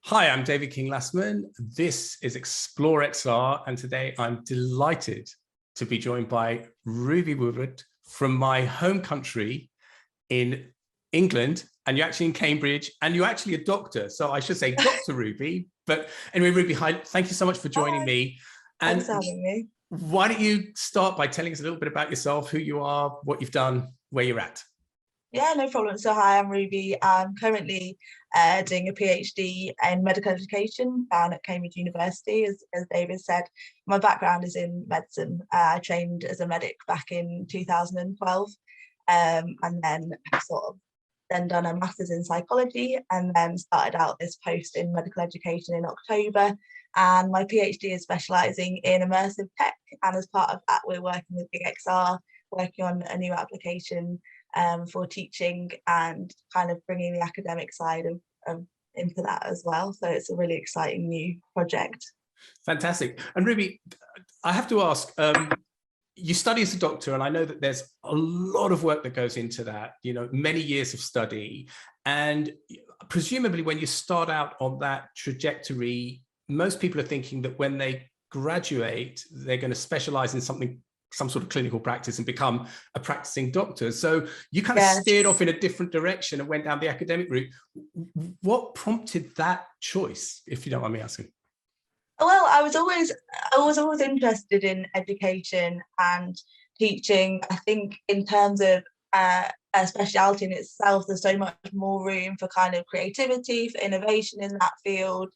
Hi, I'm David King-Lassman. This is ExploreXR, and today I'm delighted to be joined by Ruby Woodward from my home country in England, and you're actually in Cambridge, and you're actually a doctor. So I should say Dr. Ruby. But anyway, Ruby, hi, thank you so much for joining me. And thanks for having me. Why don't you start by telling us a little bit about yourself, who you are, what you've done, where you're at? Yeah, no problem. So hi, I'm Ruby. I'm currently doing a PhD in medical education down at Cambridge University. As David said, my background is in medicine. I trained as a medic back in 2012, and then then done a master's in psychology, and then started out this post in medical education in October. And my PhD is specialising in immersive tech, and as part of that, we're working with GigXR, working on a new application for teaching and kind of bringing the academic side of into that as well. So it's a really exciting new project. Fantastic. And Ruby, I have to ask, you study as a doctor, and I know that there's a lot of work that goes into that, you know, many years of study. And presumably when you start out on that trajectory, most people are thinking that when they graduate, they're going to specialize in some sort of clinical practice and become a practicing doctor. So you kind of steered off in a different direction and went down the academic route. What prompted that choice, if you don't mind me asking? Well, I was always interested in education and teaching. I think in terms of a speciality in itself, there's so much more room for kind of creativity, for innovation in that field.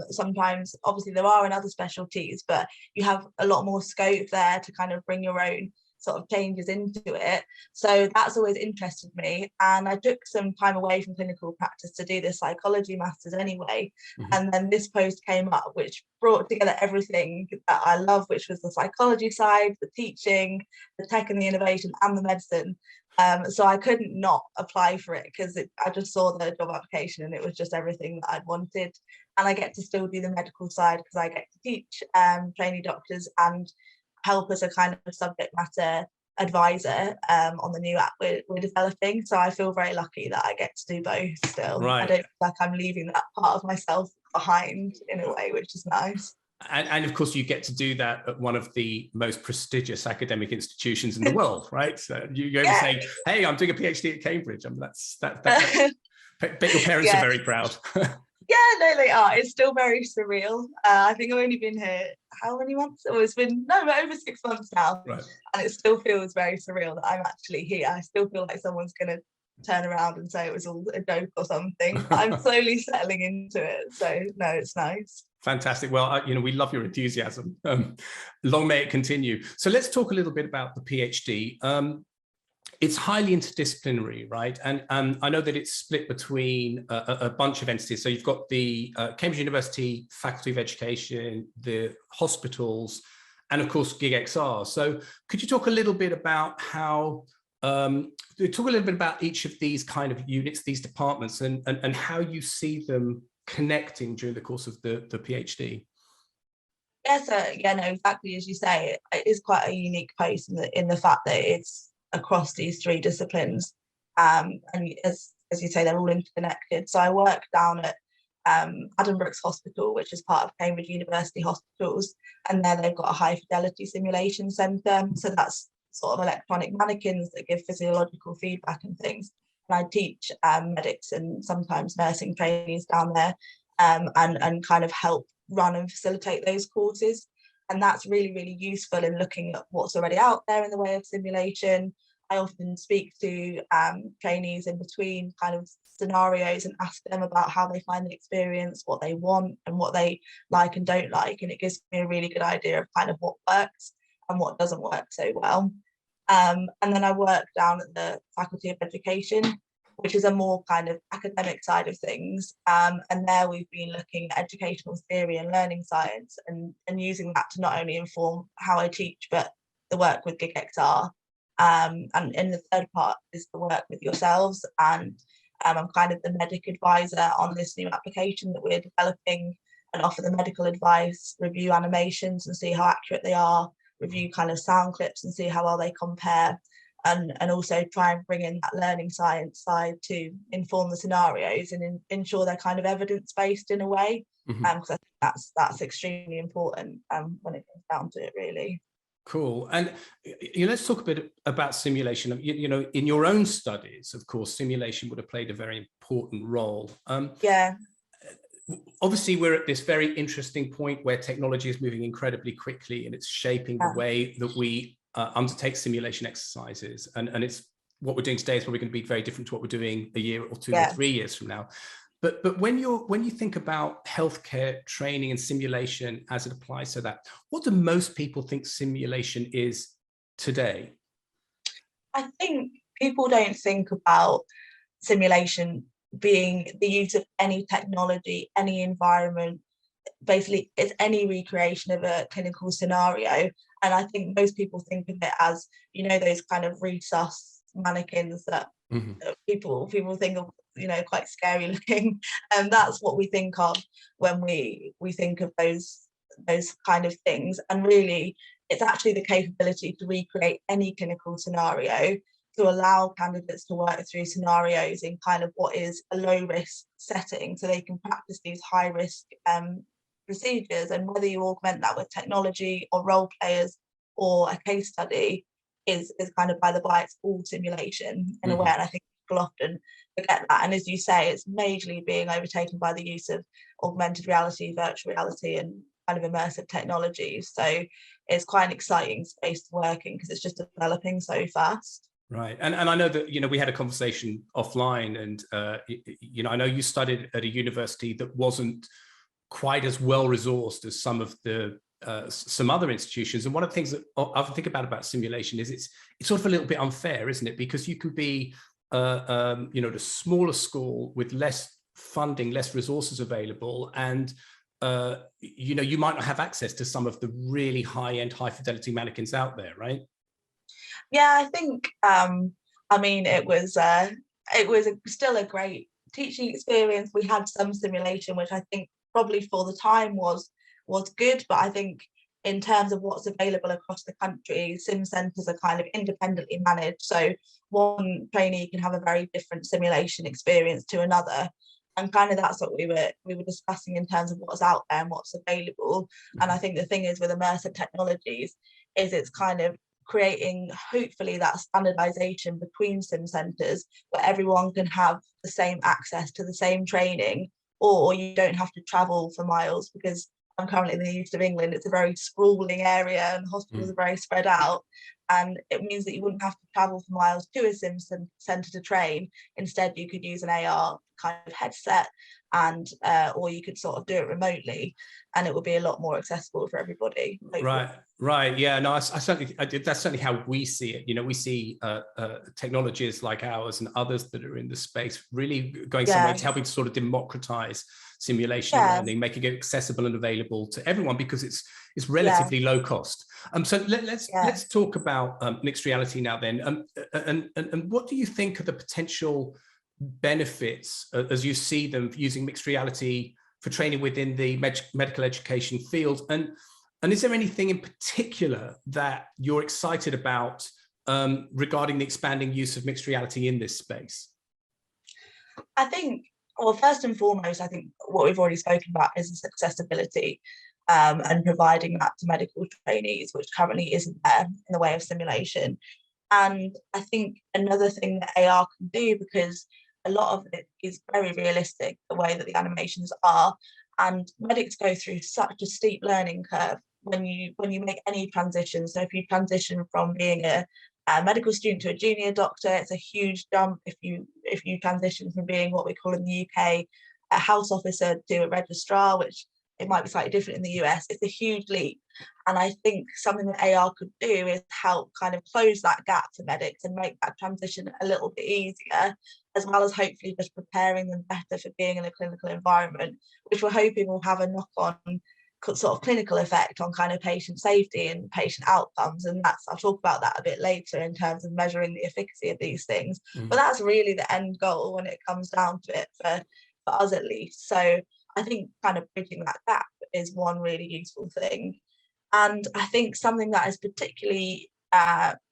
Sometimes, obviously, there are in other specialties, but you have a lot more scope there to kind of bring your own sort of changes into it. So that's always interested me. And I took some time away from clinical practice to do this psychology masters anyway. And then this post came up, which brought together everything that I love, which was the psychology side, the teaching, the tech and the innovation, and the medicine. So I couldn't not apply for it because I just saw the job application and it was just everything that I'd wanted. And I get to still do the medical side because I get to teach trainee doctors and help as a kind of subject matter advisor on the new app we're developing. So I feel very lucky that I get to do both still. Right. I don't feel like I'm leaving that part of myself behind in a way, which is nice. And of course, you get to do that at one of the most prestigious academic institutions in the world, right? So you're able to say, hey, I'm doing a PhD at Cambridge. I mean, bet your parents are very proud. Yeah, no, they are. It's still very surreal. I think I've only been here, how many months? Oh, it's been, no, over 6 months now. Right. And it still feels very surreal that I'm actually here. I still feel like someone's going to turn around and say it was all a joke or something. But I'm slowly settling into it. So, no, it's nice. Fantastic. Well, you know, we love your enthusiasm. Long may it continue. So let's talk a little bit about the PhD. It's highly interdisciplinary, right? And I know that it's split between a bunch of entities. So you've got the Cambridge University Faculty of Education, the hospitals, and of course, GigXR. So could you talk a little bit about each of these kind of units, these departments, and how you see them connecting during the course of the PhD? Yes, no, exactly as you say, it is quite a unique post in the fact that it's across these three disciplines, and as you say, they're all interconnected. So I work down at Addenbrooke's Hospital, which is part of Cambridge University Hospitals, and there they've got a high fidelity simulation centre. So that's sort of electronic mannequins that give physiological feedback and things. And I teach medics and sometimes nursing trainees down there, and kind of help run and facilitate those courses. And that's really, really useful in looking at what's already out there in the way of simulation. I often speak to trainees in between kind of scenarios and ask them about how they find the experience, what they want and what they like and don't like. And it gives me a really good idea of kind of what works and what doesn't work so well. And then I work down at the Faculty of Education, which is a more kind of academic side of things. And there we've been looking at educational theory and learning science and using that to not only inform how I teach, but the work with GigXR. And in the third part is the work with yourselves. And I'm kind of the medic advisor on this new application that we're developing and offer the medical advice, review animations and see how accurate they are, review kind of sound clips and see how well they compare. and also try and bring in that learning science side to inform the scenarios and ensure they're kind of evidence-based in a way, because I think that's extremely important when it comes down to it, really. Cool. And let's talk a bit about simulation. In your own studies, of course, simulation would have played a very important role. Yeah. Obviously, we're at this very interesting point where technology is moving incredibly quickly, and it's shaping the way that we undertake simulation exercises. And it's what we're doing today is probably going to be very different to what we're doing a year or 2 or 3 years from now. But when you think about healthcare training and simulation as it applies to that, what do most people think simulation is today? I think people don't think about simulation being the use of any technology, any environment. Basically, it's any recreation of a clinical scenario. And I think most people think of it as, those kind of resus mannequins that people think of, quite scary looking. And that's what we think of when we think of those kind of things. And really, it's actually the capability to recreate any clinical scenario, to allow candidates to work through scenarios in kind of what is a low risk setting, so they can practice these high risk procedures. And whether you augment that with technology or role players or a case study is kind of by the by, it's all simulation in a way. And I think people often forget that. And as you say, it's majorly being overtaken by the use of augmented reality, virtual reality, and kind of immersive technologies. So it's quite an exciting space to work in because it's just developing so fast. Right. And I know that, we had a conversation offline, and, I know you studied at a university that wasn't quite as well resourced as some other institutions. And one of the things that I often think about simulation is it's sort of a little bit unfair, isn't it? Because you can be, at a smaller school with less funding, less resources available, and you might not have access to some of the really high-end, high-fidelity mannequins out there, right? Yeah, I think it was still a great teaching experience. We had some simulation, which I think probably for the time was good, but I think in terms of what's available across the country, sim centres are kind of independently managed. So one trainee can have a very different simulation experience to another. And kind of that's what we were discussing in terms of what's out there and what's available. And I think the thing is with immersive technologies is it's kind of creating hopefully that standardization between sim centres where everyone can have the same access to the same training, or you don't have to travel for miles, because I'm currently in the east of England. It's a very sprawling area and hospitals are very spread out, and it means that you wouldn't have to travel for miles to a sim centre to train. Instead, you could use an AR kind of headset, and or you could sort of do it remotely, and it would be a lot more accessible for everybody. Hopefully. Right. Yeah, no, that's certainly how we see it. We see technologies like ours and others that are in the space really going some way to helping to sort of democratize simulation learning, making it accessible and available to everyone because it's relatively low cost. So let's talk about mixed reality now then. And what do you think are the potential benefits as you see them using mixed reality for training within the medical education field? And is there anything in particular that you're excited about regarding the expanding use of mixed reality in this space? I think, well, first and foremost, I think what we've already spoken about is accessibility and providing that to medical trainees, which currently isn't there in the way of simulation. And I think another thing that AR can do, because a lot of it is very realistic, the way that the animations are, and medics go through such a steep learning curve when you make any transition. So if you transition from being a medical student to a junior doctor, it's a huge jump. If you transition from being what we call in the UK a house officer to a registrar, which it might be slightly different in the US, it's a huge leap. And I think something that AR could do is help kind of close that gap for medics and make that transition a little bit easier, as well as hopefully just preparing them better for being in a clinical environment, which we're hoping will have a knock-on sort of clinical effect on kind of patient safety and patient outcomes. And I'll talk about that a bit later in terms of measuring the efficacy of these things. But that's really the end goal when it comes down to it, for us at least. So I think kind of bridging that gap is one really useful thing. And I think something that is particularly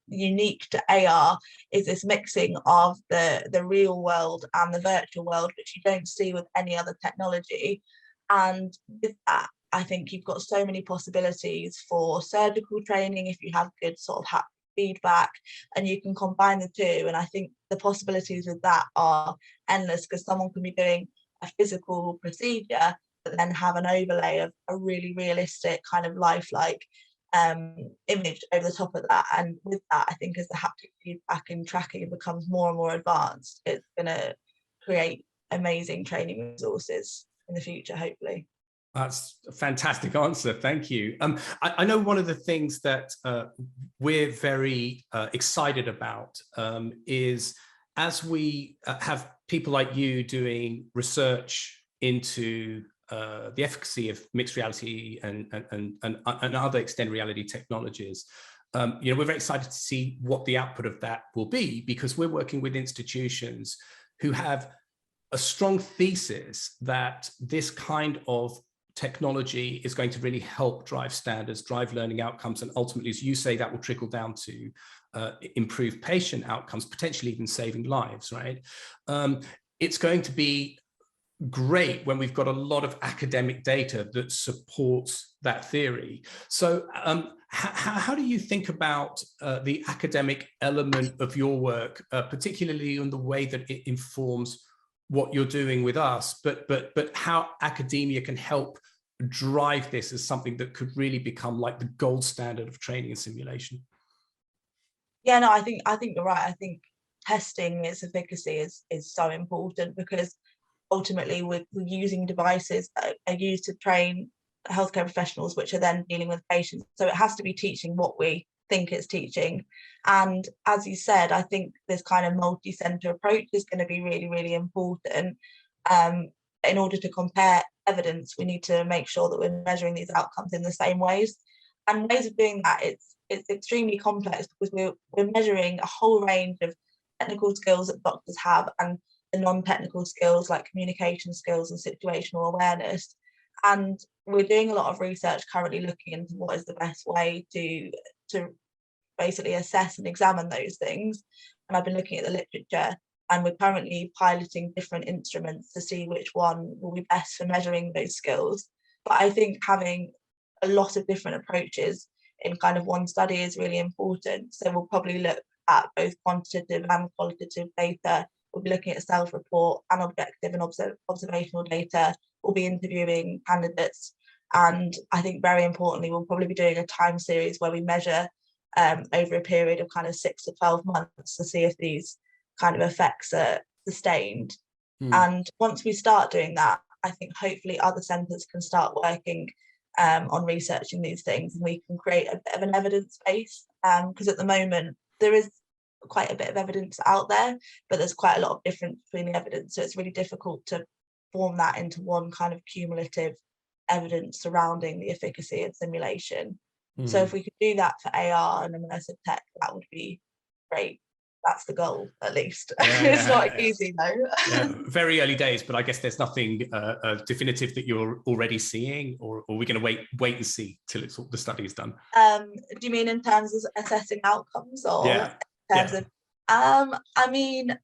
unique to AR is this mixing of the real world and the virtual world, which you don't see with any other technology. And with that, I think you've got so many possibilities for surgical training if you have good sort of haptic feedback, and you can combine the two. And I think the possibilities with that are endless, because someone can be doing a physical procedure but then have an overlay of a really realistic kind of lifelike image over the top of that. And with that, I think as the haptic feedback and tracking becomes more and more advanced, it's going to create amazing training resources in the future, hopefully. That's a fantastic answer. Thank you. I know one of the things that we're very excited about is, as we have people like you doing research into the efficacy of mixed reality and other extended reality technologies, we're very excited to see what the output of that will be, because we're working with institutions who have a strong thesis that this kind of technology is going to really help drive standards, drive learning outcomes, and ultimately, as you say, that will trickle down to improve patient outcomes, potentially even saving lives, right? It's going to be great when we've got a lot of academic data that supports that theory. So how do you think about the academic element of your work, particularly in the way that it informs what you're doing with us, but how academia can help drive this as something that could really become like the gold standard of training and simulation? Yeah, no, I think you're right. I think testing its efficacy is so important, because ultimately we're using devices that are used to train healthcare professionals, which are then dealing with patients. So it has to be teaching what we think it's teaching. And as you said, I think this kind of multi-center approach is going to be really, really important. In order to compare evidence, we need to make sure that we're measuring these outcomes in the same ways. And ways of doing that, it's extremely complex, because we're measuring a whole range of technical skills that doctors have, and the non-technical skills like communication skills and situational awareness. And we're doing a lot of research currently looking into what is the best way to basically assess and examine those things. And I've been looking at the literature, and we're currently piloting different instruments to see which one will be best for measuring those skills. But I think having a lot of different approaches in kind of one study is really important. So we'll probably look at both quantitative and qualitative data. We'll be looking at self-report and objective and observational data. We'll be interviewing candidates. And I think very importantly, we'll probably be doing a time series where we measure over a period of kind of 6 to 12 months to see if these kind of effects are sustained. And once we start doing that, I think hopefully other centres can start working on researching these things, and we can create a bit of an evidence base, because at the moment there is quite a bit of evidence out there, but there's quite a lot of difference between the evidence, so it's really difficult to form that into one kind of cumulative evidence surrounding the efficacy of simulation. So if we could do that for AR and immersive tech, that would be great. That's the goal, at least. It's not easy though. Very early days, but I guess there's nothing definitive that you're already seeing, or are we going to wait and see till the study is done? Do you mean in terms of assessing outcomes, or in terms of? I mean,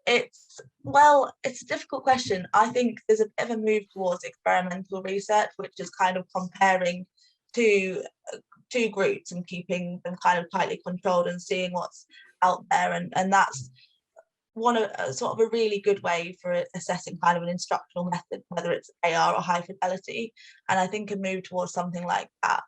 it's a difficult question. I think there's a bit of a move towards experimental research, which is kind of comparing two groups and keeping them kind of tightly controlled and seeing what's out there, and that's one of sort of a really good way for assessing kind of an instructional method, whether it's AR or high fidelity. And I think a move towards something like that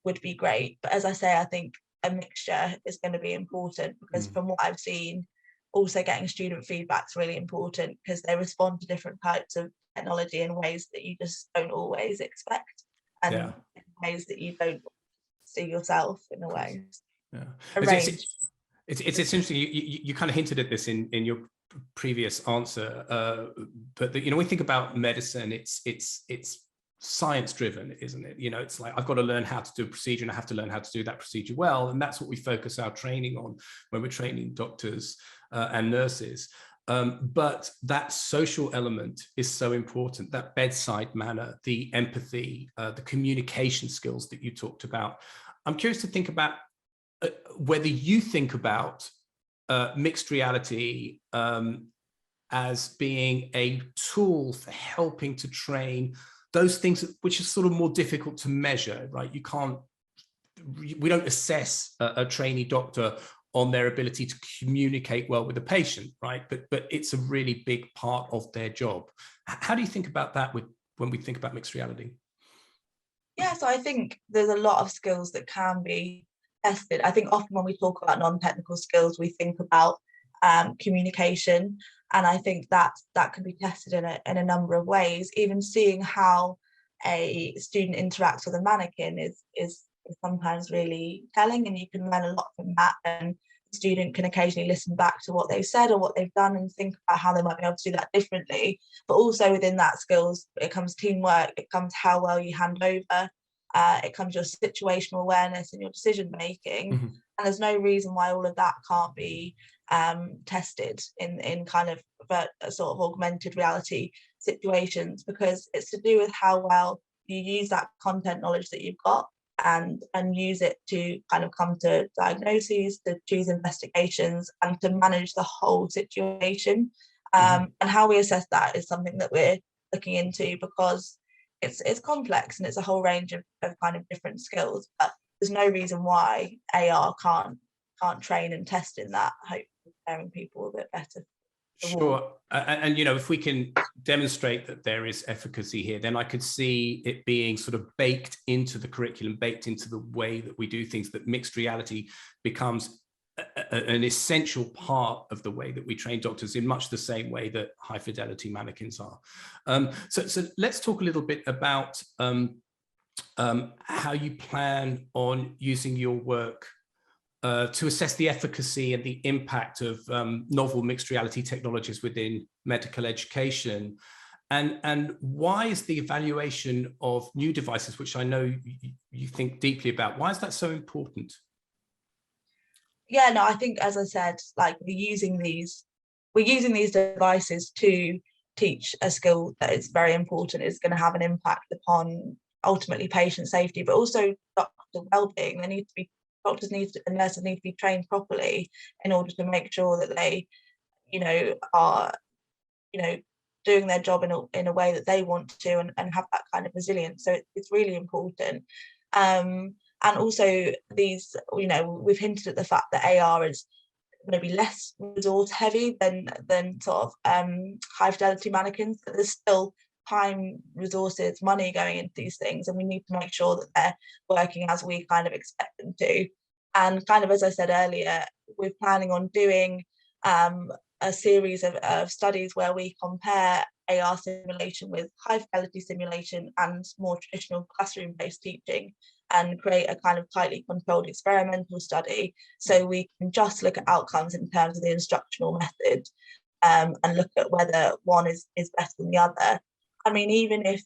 would be great. But as I say, I think a mixture is going to be important, because from what I've seen, also getting student feedback is really important, because they respond to different types of technology in ways that you just don't always expect, and in ways that you don't see yourself in a way. It's interesting. You kind of hinted at this in your previous answer, but when we think about medicine, it's science driven, isn't it? It's like, I've got to learn how to do a procedure, and I have to learn how to do that procedure well, and that's what we focus our training on when we're training doctors and nurses. But that social element is so important, that bedside manner, the empathy, the communication skills that you talked about. I'm curious to think about whether you think about mixed reality as being a tool for helping to train those things which are sort of more difficult to measure, right? We don't assess a trainee doctor on their ability to communicate well with the patient, right? But it's a really big part of their job. How do you think about that when we think about mixed reality? Yeah, so I think there's a lot of skills that can be tested. I think often when we talk about non-technical skills, we think about communication, and I think that can be tested in a number of ways. Even seeing how a student interacts with a mannequin is sometimes really telling, and you can learn a lot from that. And the student can occasionally listen back to what they've said or what they've done and think about how they might be able to do that differently. But also within that skills, it comes teamwork, it comes how well you hand over, it comes your situational awareness and your decision making. Mm-hmm. And there's no reason why all of that can't be tested in kind of a sort of augmented reality situations, because it's to do with how well you use that content knowledge that you've got and use it to kind of come to diagnoses, to choose investigations, and to manage the whole situation. And how we assess that is something that we're looking into, because it's complex and it's a whole range of kind of different skills. But there's no reason why AR can't train and test in that, hopefully preparing people a bit better. Sure. And you know, if we can demonstrate that there is efficacy here, then I could see it being sort of baked into the curriculum, baked into the way that we do things, that mixed reality becomes an essential part of the way that we train doctors, in much the same way that high fidelity mannequins are. So let's talk a little bit about how you plan on using your work to assess the efficacy and the impact of novel mixed reality technologies within medical education. And why is the evaluation of new devices, which I know you think deeply about, why is that so important? Yeah, no, I think, as I said, like we're using these devices to teach a skill that is very important, is going to have an impact upon ultimately patient safety, but also doctor well-being. Doctors and nurses need to be trained properly in order to make sure that they, are, doing their job in a way that they want to, and have that kind of resilience. So it's really important. And also these, we've hinted at the fact that AR is maybe less resource heavy than sort of high fidelity mannequins, but there's still time, resources, money going into these things, and we need to make sure that they're working as we kind of expect them to. And kind of, as I said earlier, we're planning on doing a series of studies where we compare AR simulation with high fidelity simulation and more traditional classroom based teaching, and create a kind of tightly controlled experimental study, so we can just look at outcomes in terms of the instructional method, and look at whether one is better than the other. I mean, even if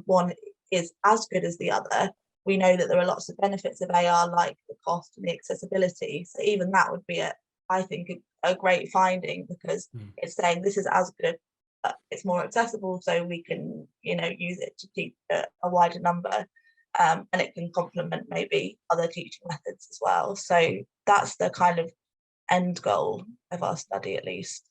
one is as good as the other, we know that there are lots of benefits of AR, like the cost and the accessibility. So even that would be, I think, a great finding, because it's saying this is as good, but it's more accessible, so we can, use it to teach a wider number, and it can complement maybe other teaching methods as well. So that's the kind of end goal of our study, at least.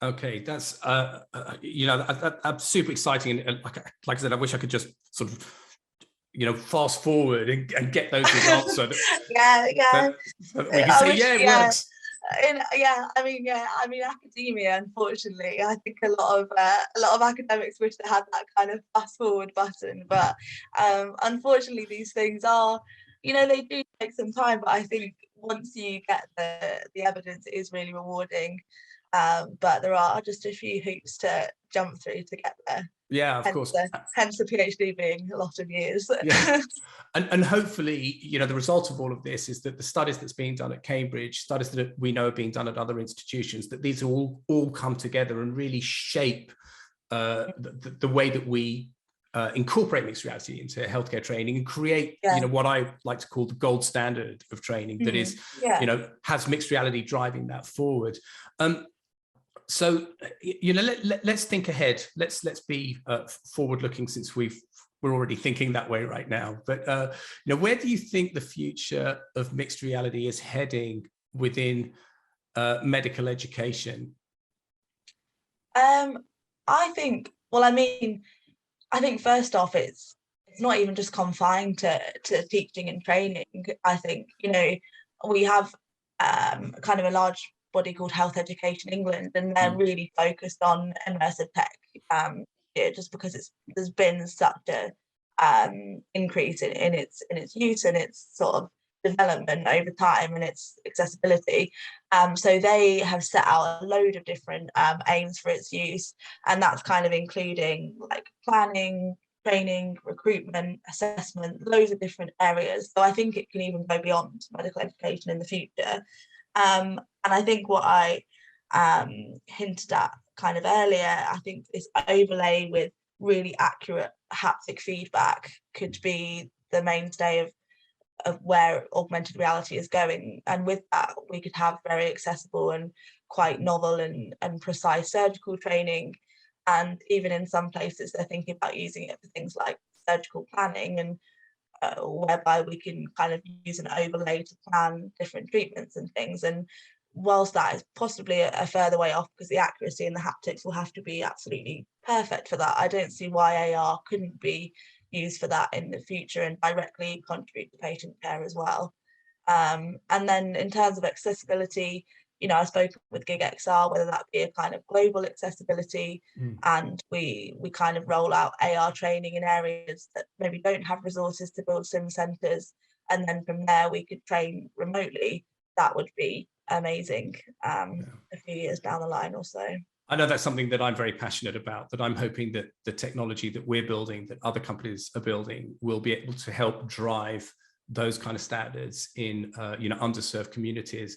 Okay, that's that's super exciting, and like I said, I wish I could just sort of fast forward and get those results. So that we can say, it works. I mean, academia, unfortunately, I think a lot of academics wish they had that kind of fast forward button, but unfortunately these things are, they do take some time, but I think once you get the evidence, it is really rewarding. But there are just a few hoops to jump through to get there. Yeah, of course. Hence the PhD being a lot of years. Yeah. And hopefully, the result of all of this is that the studies that's being done at Cambridge, studies that we know are being done at other institutions, that these all come together and really shape the way that we incorporate mixed reality into healthcare training, and create, what I like to call the gold standard of training, that is, has mixed reality driving that forward. So let's think ahead. Let's be forward looking, since we've we're already thinking that way right now. But you know, where do you think the future of mixed reality is heading within medical education? I think, well, I mean, I think first off, it's not even just confined to teaching and training. I think, you know, we have kind of a large body called Health Education England, and they're really focused on immersive tech. Just because there's been such a increase in its use and its sort of development over time and its accessibility. So they have set out a load of different aims for its use, and that's kind of including like planning, training, recruitment, assessment, loads of different areas. So I think it can even go beyond medical education in the future. And I think what I hinted at kind of earlier, I think this overlay with really accurate haptic feedback could be the mainstay of where augmented reality is going. And with that, we could have very accessible and quite novel and precise surgical training. And even in some places, they're thinking about using it for things like surgical planning, and whereby we can kind of use an overlay to plan different treatments and things. And whilst that is possibly a further way off, because the accuracy and the haptics will have to be absolutely perfect for that, I don't see why AR couldn't be used for that in the future and directly contribute to patient care as well. And then in terms of accessibility, you know, I've spoken with GigXR, whether that be a kind of global accessibility, and we kind of roll out AR training in areas that maybe don't have resources to build sim centres, and then from there we could train remotely. That would be amazing a few years down the line or so. I know that's something that I'm very passionate about, that I'm hoping that the technology that we're building, that other companies are building, will be able to help drive those kind of standards in you know, underserved communities.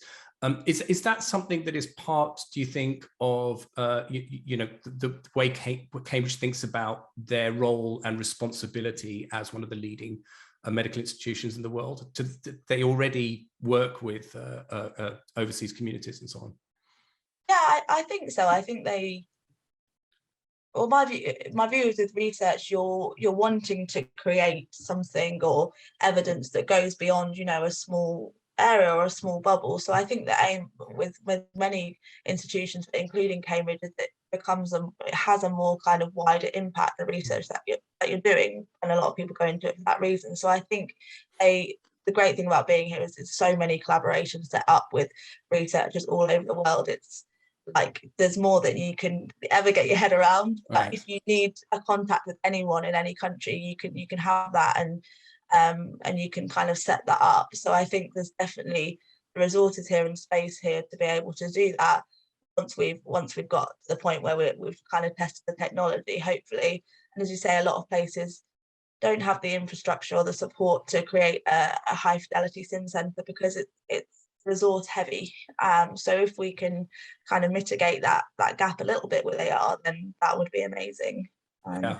Is that something that is part, do you think, of you know, the way Cambridge thinks about their role and responsibility as one of the leading medical institutions in the world? They already work with overseas communities and so on? Yeah, I think so. I think they, well, my view is with research, you're wanting to create something or evidence that goes beyond, you know, a small area or a small bubble. So I think the aim with many institutions, including Cambridge, is that it has a more kind of wider impact, the research that you're doing, and a lot of people go into it for that reason. So I think the great thing about being here is there's so many collaborations set up with researchers all over the world. It's like there's more than you can ever get your head around. Right. Like if you need a contact with anyone in any country, you can have that, and you can kind of set that up. So I think there's definitely the resources here and space here to be able to do that once we've got to the point where we've kind of tested the technology, hopefully. And as you say, a lot of places don't have the infrastructure or the support to create a high fidelity sim centre because it's resource heavy. So if we can kind of mitigate that gap a little bit with AR, then that would be amazing. Yeah.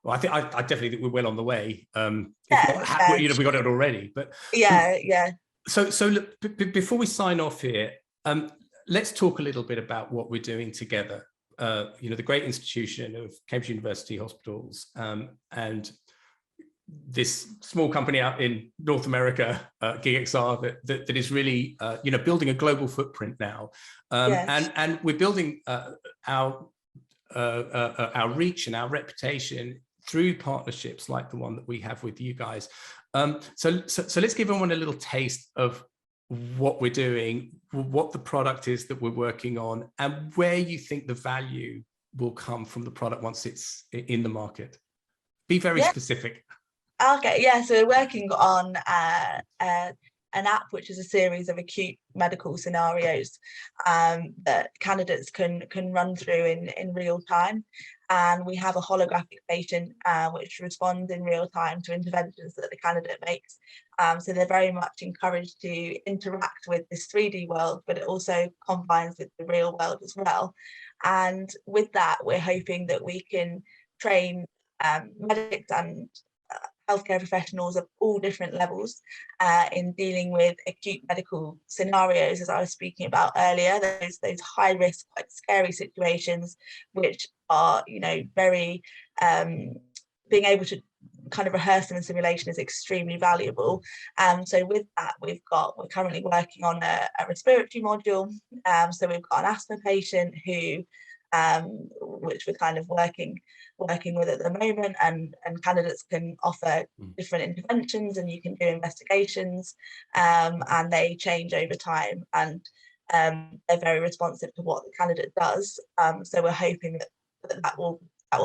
Well, I definitely think we're well on the way. You know, we got it already. But yeah. So look, before we sign off here, let's talk a little bit about what we're doing together. You know, the great institution of Cambridge University Hospitals, and this small company out in North America, GigXR, that is really you know, building a global footprint now, and we're building our reach and our reputation through partnerships like the one that we have with you guys. So let's give everyone a little taste of what we're doing, what the product is that we're working on, and where you think the value will come from the product once it's in the market. Be very specific. Okay, yeah, so we're working on an app which is a series of acute medical scenarios that candidates can run through in real time. And we have a holographic patient which responds in real time to interventions that the candidate makes. So they're very much encouraged to interact with this 3D world, but it also combines with the real world as well. And with that, we're hoping that we can train medics and healthcare professionals of all different levels in dealing with acute medical scenarios, as I was speaking about earlier, those high risk, quite scary situations, which are, you know, very being able to kind of rehearsing and simulation is extremely valuable. So with that, we're currently working on a respiratory module. So we've got an asthma patient who, which we're kind of working with at the moment, and candidates can offer different interventions, and you can do investigations, and they change over time, and they're very responsive to what the candidate does. So we're hoping that will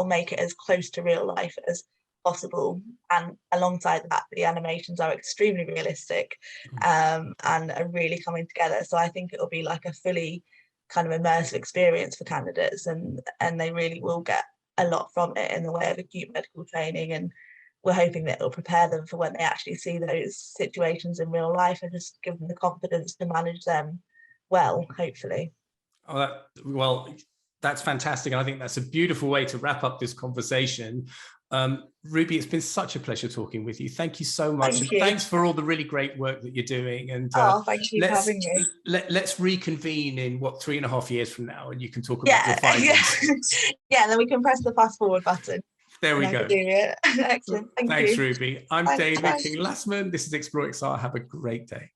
make it as close to real life as possible, and alongside that the animations are extremely realistic, and are really coming together. So I think it will be like a fully kind of immersive experience for candidates, and they really will get a lot from it in the way of acute medical training, and we're hoping that it'll prepare them for when they actually see those situations in real life, and just give them the confidence to manage them well, hopefully. Oh, well, that's fantastic. And I think that's a beautiful way to wrap up this conversation. Ruby, it's been such a pleasure talking with you. Thank you so much. Thank and you. Thanks for all the really great work that you're doing. And thank you for having me. Let's reconvene in 3.5 years from now, and you can talk about your findings. Yeah, and then we can press the fast forward button. There we go. Excellent. Thanks, Ruby. I'm David King-Lassman. This is ExploreXR. Have a great day.